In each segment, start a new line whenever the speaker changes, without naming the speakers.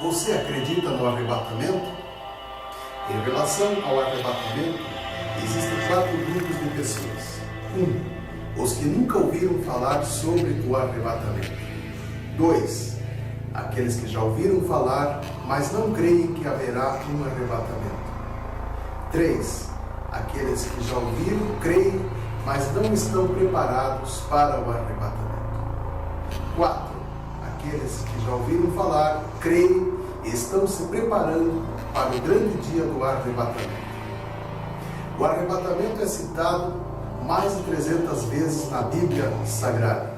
Você acredita no arrebatamento? Em relação ao arrebatamento, existem 4 grupos de pessoas. 1. Os que nunca ouviram falar sobre o arrebatamento. 2. Aqueles que já ouviram falar, mas não creem que haverá um arrebatamento. 3. Aqueles que já ouviram, creem, mas não estão preparados para o arrebatamento. 4. Aqueles que já ouviram falar, creem e estão se preparando para o grande dia do arrebatamento. O arrebatamento é citado mais de 300 vezes na Bíblia Sagrada.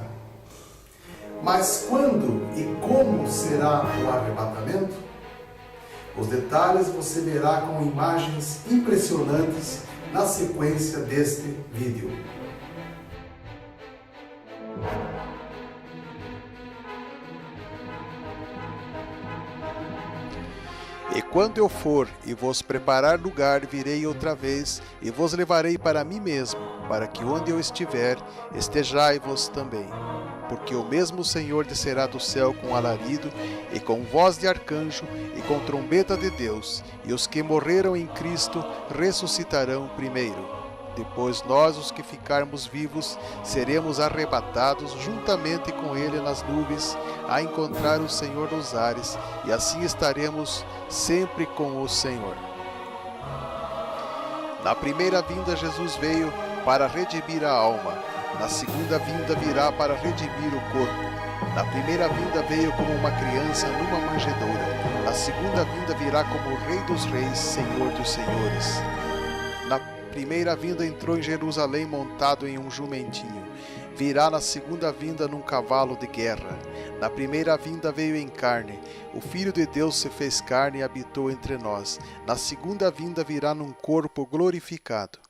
Mas quando e como será o arrebatamento? Os detalhes você verá com imagens impressionantes na sequência deste vídeo.
E quando eu for e vos preparar lugar, virei outra vez e vos levarei para mim mesmo, para que onde eu estiver, estejai-vos também. Porque o mesmo Senhor descerá do céu com alarido, e com voz de arcanjo, e com trombeta de Deus, e os que morreram em Cristo ressuscitarão primeiro. Depois nós, os que ficarmos vivos, seremos arrebatados juntamente com Ele nas nuvens, a encontrar o Senhor nos ares, e assim estaremos sempre com o Senhor. Na primeira vinda, Jesus veio para redimir a alma. Na segunda vinda virá para redimir o corpo. Na primeira vinda veio como uma criança numa manjedoura. Na segunda vinda virá como o Rei dos Reis, Senhor dos Senhores. Na primeira vinda entrou em Jerusalém montado em um jumentinho. Virá na segunda vinda num cavalo de guerra. Na primeira vinda veio em carne. O Filho de Deus se fez carne e habitou entre nós. Na segunda vinda virá num corpo glorificado.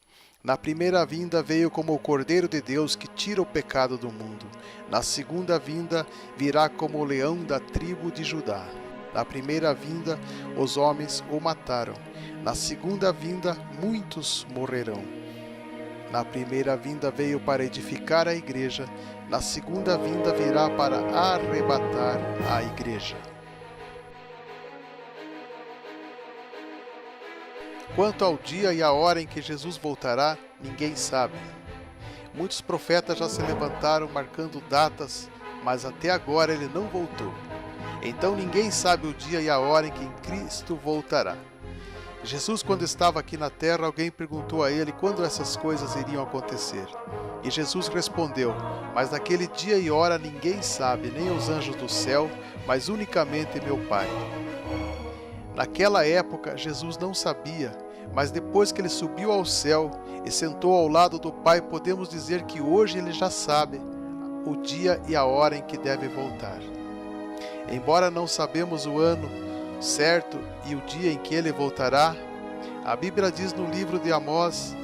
Na primeira vinda veio como o Cordeiro de Deus que tira o pecado do mundo. Na segunda vinda virá como o leão da tribo de Judá. Na primeira vinda os homens o mataram. Na segunda vinda muitos morrerão. Na primeira vinda veio para edificar a igreja. Na segunda vinda virá para arrebatar a igreja. Quanto ao dia e a hora em que Jesus voltará, ninguém sabe. Muitos profetas já se levantaram marcando datas, mas até agora ele não voltou. Então ninguém sabe o dia e a hora em que Cristo voltará. Jesus, quando estava aqui na terra, alguém perguntou a ele quando essas coisas iriam acontecer. E Jesus respondeu: mas naquele dia e hora ninguém sabe, nem os anjos do céu, mas unicamente meu Pai. Naquela época, Jesus não sabia, mas depois que ele subiu ao céu e sentou ao lado do Pai, podemos dizer que hoje ele já sabe o dia e a hora em que deve voltar. Embora não sabemos o ano certo e o dia em que ele voltará, a Bíblia diz no livro de Amós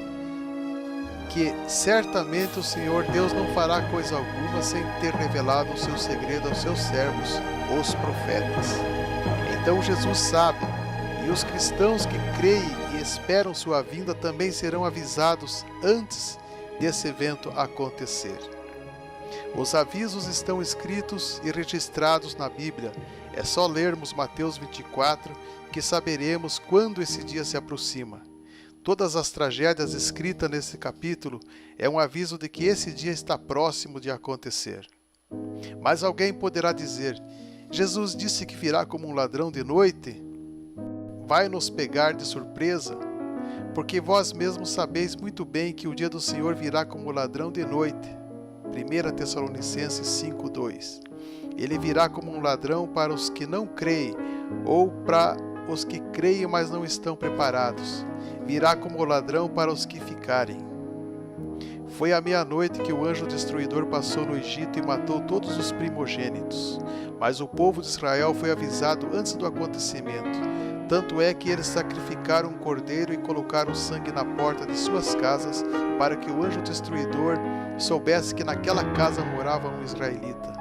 que certamente o Senhor Deus não fará coisa alguma sem ter revelado o seu segredo aos seus servos, os profetas. Então Jesus sabe, e os cristãos que creem e esperam sua vinda também serão avisados antes desse evento acontecer. Os avisos estão escritos e registrados na Bíblia. É só lermos Mateus 24 que saberemos quando esse dia se aproxima. Todas as tragédias escritas nesse capítulo é um aviso de que esse dia está próximo de acontecer. Mas alguém poderá dizer: Jesus disse que virá como um ladrão de noite? Vai nos pegar de surpresa? Porque vós mesmos sabeis muito bem que o dia do Senhor virá como ladrão de noite. 1 Tessalonicenses 5:2. Ele virá como um ladrão para os que não creem, ou para os que creem, mas não estão preparados. Virá como ladrão para os que ficarem. Foi à meia-noite que o anjo destruidor passou no Egito e matou todos os primogênitos. Mas o povo de Israel foi avisado antes do acontecimento. Tanto é que eles sacrificaram um cordeiro e colocaram o sangue na porta de suas casas, para que o anjo destruidor soubesse que naquela casa morava um israelita.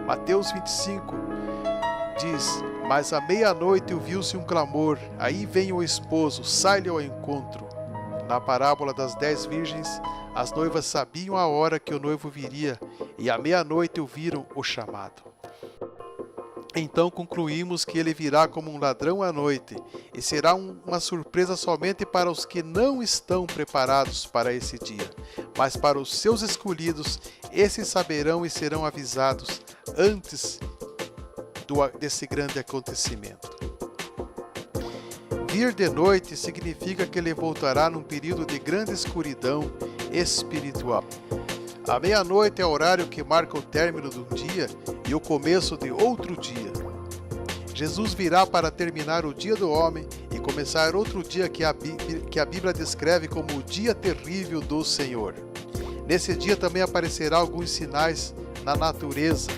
Mateus 25 diz: mas à meia-noite ouviu-se um clamor: aí vem o esposo, sai-lhe ao encontro. Na parábola das 10 virgens, as noivas sabiam a hora que o noivo viria, e à meia-noite ouviram o chamado. Então concluímos que ele virá como um ladrão à noite, e será uma surpresa somente para os que não estão preparados para esse dia. Mas para os seus escolhidos, esses saberão e serão avisados antes desse grande acontecimento. Vir de noite significa que ele voltará num período de grande escuridão espiritual. A meia-noite é o horário que marca o término de um dia e o começo de outro dia. Jesus virá para terminar o dia do homem e começar outro dia que a Bíblia descreve como o dia terrível do Senhor. Nesse dia também aparecerá alguns sinais na natureza,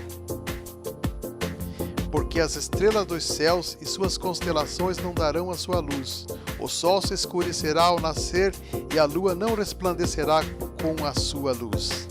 porque as estrelas dos céus e suas constelações não darão a sua luz. O sol se escurecerá ao nascer e a lua não resplandecerá com a sua luz.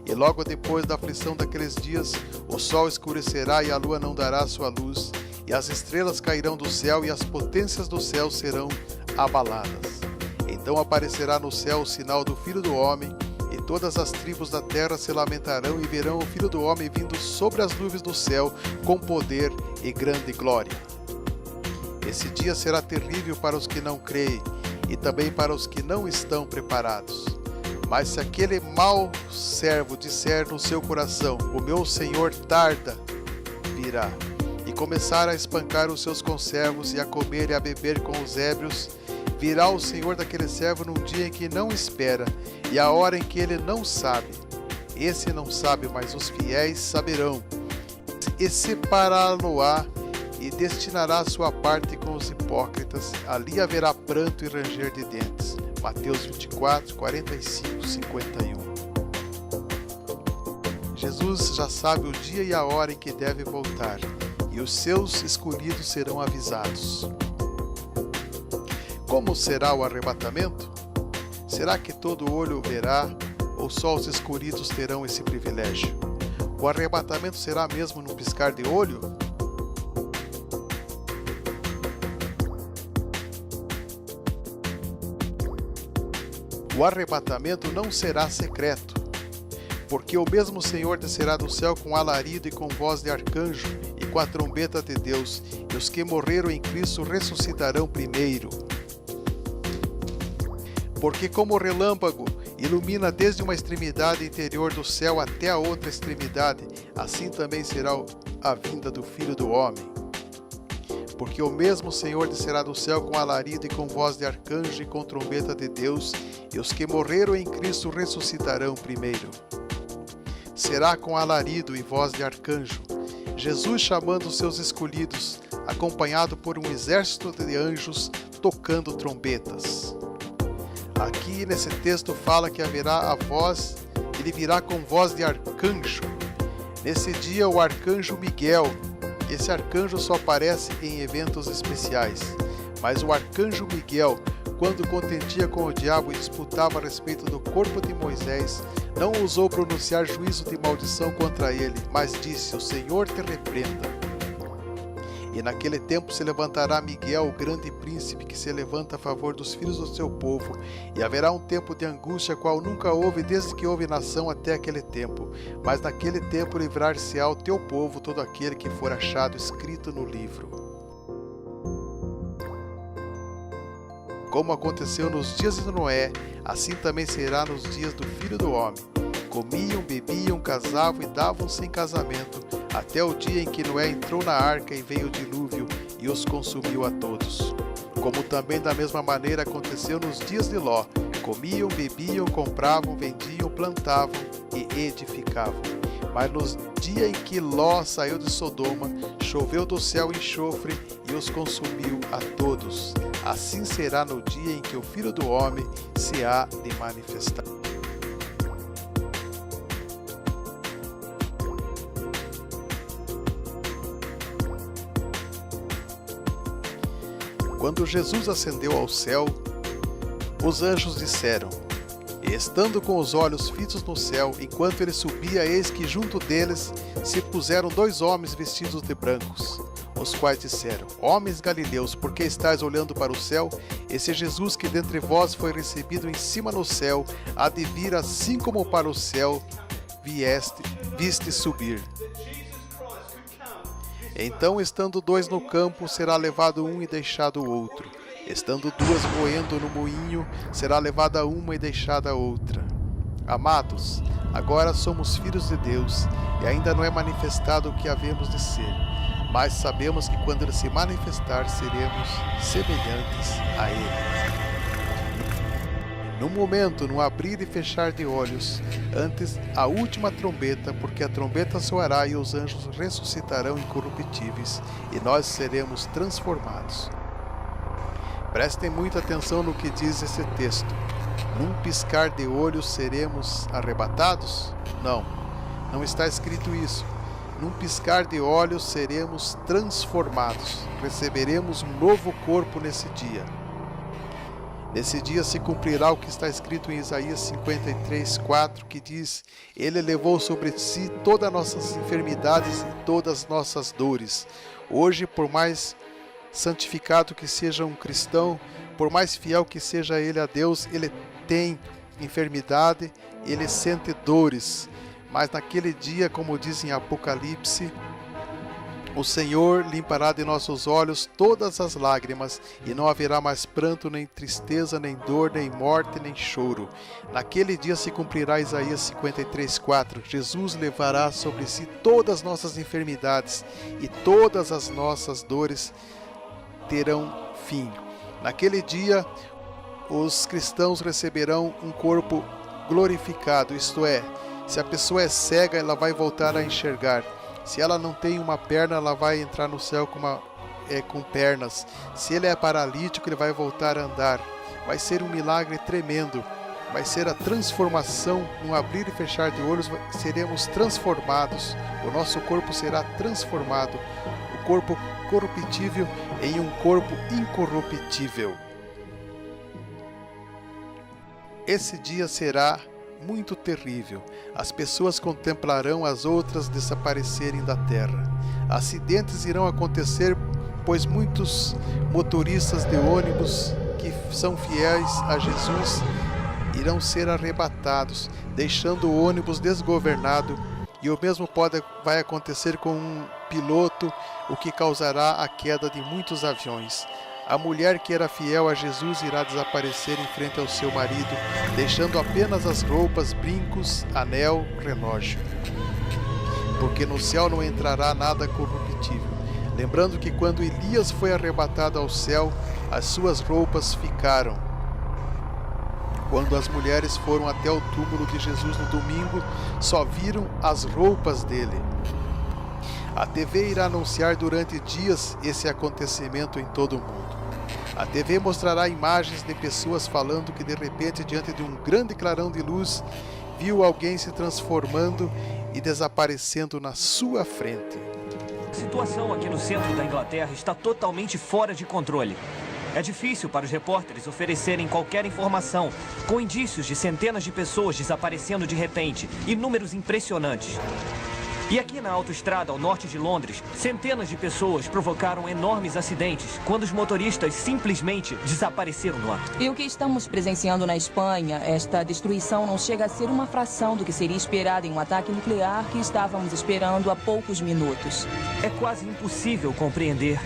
E logo depois da aflição daqueles dias, o sol escurecerá e a lua não dará a sua luz, e as estrelas cairão do céu e as potências do céu serão abaladas. Então aparecerá no céu o sinal do Filho do Homem, e todas as tribos da terra se lamentarão e verão o Filho do Homem vindo sobre as nuvens do céu com poder e grande glória. Esse dia será terrível para os que não creem e também para os que não estão preparados. Mas se aquele mau servo disser no seu coração, o meu Senhor tarda, virá, e começar a espancar os seus conservos e a comer e a beber com os ébrios, virá o Senhor daquele servo num dia em que não espera e a hora em que ele não sabe. Esse não sabe, mas os fiéis saberão, e separá-lo-á e destinará a sua parte com os hipócritas. Ali haverá pranto e ranger de dentes. Mateus 24, 45, 51. Jesus já sabe o dia e a hora em que deve voltar, e os seus escolhidos serão avisados. Como será o arrebatamento? Será que todo olho verá, ou só os escolhidos terão esse privilégio? O arrebatamento será mesmo num piscar de olho? O arrebatamento não será secreto, porque o mesmo Senhor descerá do céu com alarido e com voz de arcanjo e com a trombeta de Deus, e os que morreram em Cristo ressuscitarão primeiro. Porque como o relâmpago ilumina desde uma extremidade interior do céu até a outra extremidade, assim também será a vinda do Filho do Homem. Porque o mesmo Senhor descerá do céu com alarido e com voz de arcanjo e com trombeta de Deus, e os que morreram em Cristo ressuscitarão primeiro. Será com alarido e voz de arcanjo, Jesus chamando os seus escolhidos, acompanhado por um exército de anjos tocando trombetas. Aqui nesse texto fala que haverá a voz, ele virá com voz de arcanjo. Nesse dia o arcanjo Miguel, esse arcanjo só aparece em eventos especiais, mas o arcanjo Miguel, quando contendia com o diabo e disputava a respeito do corpo de Moisés, não ousou pronunciar juízo de maldição contra ele, mas disse: o Senhor te repreenda. E naquele tempo se levantará Miguel, o grande príncipe, que se levanta a favor dos filhos do seu povo, e haverá um tempo de angústia, qual nunca houve desde que houve nação até aquele tempo. Mas naquele tempo livrar-se-á o teu povo, todo aquele que for achado escrito no livro. Como aconteceu nos dias de Noé, assim também será nos dias do Filho do Homem. Comiam, bebiam, casavam e davam-se em casamento, até o dia em que Noé entrou na arca e veio o dilúvio e os consumiu a todos. Como também da mesma maneira aconteceu nos dias de Ló. Comiam, bebiam, compravam, vendiam, plantavam e edificavam. Mas no dia em que Ló saiu de Sodoma, choveu do céu enxofre e os consumiu a todos. Assim será no dia em que o Filho do Homem se há de manifestar. Quando Jesus ascendeu ao céu, os anjos disseram: e estando com os olhos fitos no céu, enquanto ele subia, eis que junto deles se puseram 2 homens vestidos de brancos, os quais disseram: homens galileus, por que estáis olhando para o céu? Esse Jesus que dentre vós foi recebido em cima no céu, há de vir assim como para o céu viste subir. Então, estando 2 no campo, será levado um e deixado o outro. Estando 2 moendo no moinho, será levada uma e deixada a outra. Amados, agora somos filhos de Deus, e ainda não é manifestado o que havemos de ser. Mas sabemos que quando Ele se manifestar, seremos semelhantes a Ele. No momento, no abrir e fechar de olhos, antes a última trombeta, porque a trombeta soará e os anjos ressuscitarão incorruptíveis, e nós seremos transformados. Prestem muita atenção no que diz esse texto. Num piscar de olhos seremos arrebatados? Não está escrito isso. Num piscar de olhos seremos transformados. Receberemos um novo corpo nesse dia. Nesse dia se cumprirá o que está escrito em Isaías 53:4, que diz: Ele levou sobre si todas as nossas enfermidades e todas as nossas dores. Hoje, por mais santificado que seja um cristão, por mais fiel que seja ele a Deus, ele tem enfermidade, ele sente dores. Mas naquele dia, como diz em Apocalipse, o Senhor limpará de nossos olhos todas as lágrimas, e não haverá mais pranto, nem tristeza, nem dor, nem morte, nem choro. Naquele dia se cumprirá Isaías 53:4. Jesus levará sobre si todas as nossas enfermidades, e todas as nossas dores terão fim. Naquele dia, os cristãos receberão um corpo glorificado, isto é, se a pessoa é cega, ela vai voltar a enxergar. Se ela não tem uma perna, ela vai entrar no céu com pernas. Se ele é paralítico, ele vai voltar a andar. Vai ser um milagre tremendo. Vai ser a transformação, num abrir e fechar de olhos, seremos transformados. O nosso corpo será transformado. O corpo corruptível em um corpo incorruptível. Esse dia será muito terrível. As pessoas contemplarão as outras desaparecerem da terra. Acidentes irão acontecer, pois muitos motoristas de ônibus que são fiéis a Jesus irão ser arrebatados, deixando o ônibus desgovernado, e o mesmo vai acontecer com um piloto, o que causará a queda de muitos aviões. A mulher que era fiel a Jesus irá desaparecer em frente ao seu marido, deixando apenas as roupas, brincos, anel, relógio. Porque no céu não entrará nada corruptível. Lembrando que quando Elias foi arrebatado ao céu, as suas roupas ficaram. Quando as mulheres foram até o túmulo de Jesus no domingo, só viram as roupas dele. A TV irá anunciar durante dias esse acontecimento em todo o mundo. A TV mostrará imagens de pessoas falando que de repente, diante de um grande clarão de luz, viu alguém se transformando e desaparecendo na sua frente.
A situação aqui no centro da Inglaterra está totalmente fora de controle. É difícil para os repórteres oferecerem qualquer informação, com indícios de centenas de pessoas desaparecendo de repente e números impressionantes. E aqui na autoestrada ao norte de Londres, centenas de pessoas provocaram enormes acidentes quando os motoristas simplesmente desapareceram no ar.
E o que estamos presenciando na Espanha, esta destruição não chega a ser uma fração do que seria esperado em um ataque nuclear que estávamos esperando há poucos minutos.
É quase impossível compreender.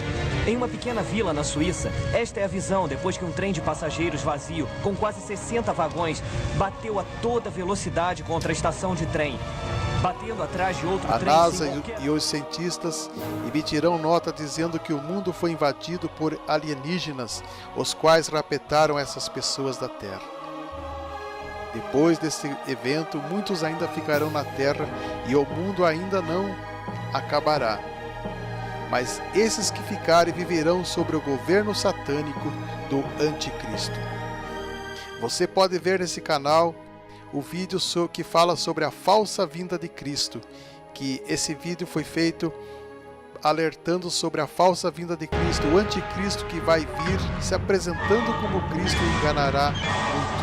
Em uma pequena vila na Suíça, esta é a visão depois que um trem de passageiros vazio, com quase 60 vagões, bateu a toda velocidade contra a estação de trem, batendo atrás de outro trem.
A NASA e os cientistas emitirão nota dizendo que o mundo foi invadido por alienígenas, os quais raptaram essas pessoas da Terra. Depois desse evento, muitos ainda ficarão na Terra e o mundo ainda não acabará. Mas esses que ficarem viverão sobre o governo satânico do Anticristo. Você pode ver nesse canal o vídeo que fala sobre a falsa vinda de Cristo, que esse vídeo foi feito alertando sobre a falsa vinda de Cristo, o anticristo que vai vir se apresentando como Cristo e enganará muitos.